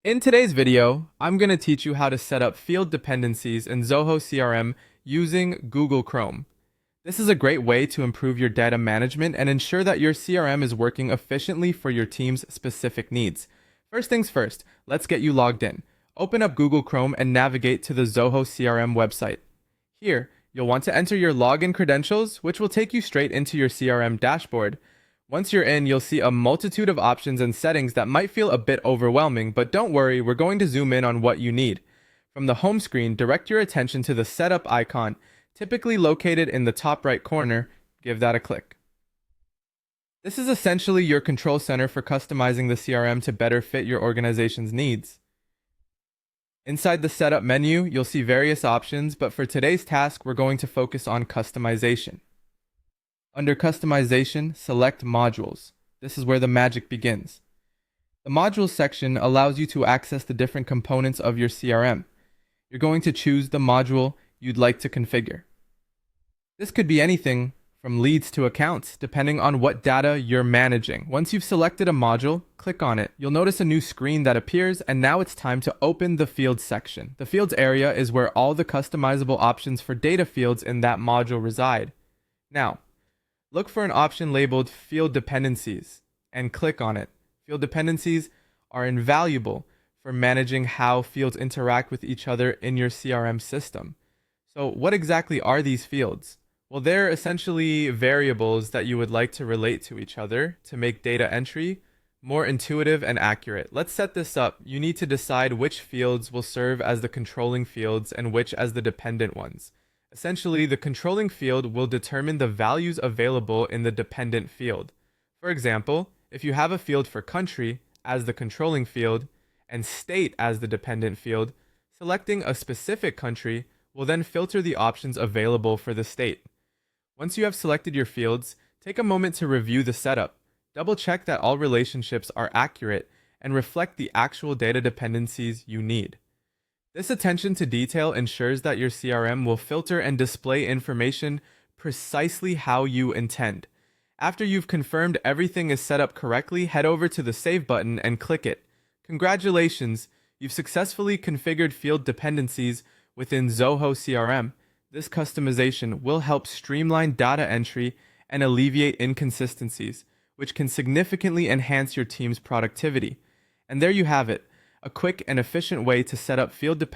In today's video, I'm going to teach you how to set up field dependencies in Zoho CRM using Google Chrome. This is a great way to improve your data management and ensure that your CRM is working efficiently for your team's specific needs. First things first, let's get you logged in. Open up Google Chrome and navigate to the Zoho CRM website. Here, you'll want to enter your login credentials, which will take you straight into your CRM dashboard. Once you're in, you'll see a multitude of options and settings that might feel a bit overwhelming, but don't worry, we're going to zoom in on what you need. From the home screen, direct your attention to the setup icon, typically located in the top right corner. Give that a click. This is essentially your control center for customizing the CRM to better fit your organization's needs. Inside the setup menu, you'll see various options, but for today's task, we're going to focus on customization. Under Customization, select Modules. This is where the magic begins. The Modules section allows you to access the different components of your CRM. You're going to choose the module you'd like to configure. This could be anything from leads to accounts, depending on what data you're managing. Once you've selected a module, click on it. You'll notice a new screen that appears, and now it's time to open the Fields section. The Fields area is where all the customizable options for data fields in that module reside. Now, look for an option labeled Field Dependencies and click on it. Field dependencies are invaluable for managing how fields interact with each other in your CRM system. So what exactly are these fields? Well, they're essentially variables that you would like to relate to each other to make data entry more intuitive and accurate. Let's set this up. You need to decide which fields will serve as the controlling fields and which as the dependent ones. Essentially, the controlling field will determine the values available in the dependent field. For example, if you have a field for country as the controlling field and state as the dependent field, selecting a specific country will then filter the options available for the state. Once you have selected your fields, take a moment to review the setup. Double check that all relationships are accurate and reflect the actual data dependencies you need. This attention to detail ensures that your CRM will filter and display information precisely how you intend. After you've confirmed everything is set up correctly, head over to the Save button and click it. Congratulations, you've successfully configured field dependencies within Zoho CRM. This customization will help streamline data entry and alleviate inconsistencies, which can significantly enhance your team's productivity. And there you have it, a quick and efficient way to set up field dependencies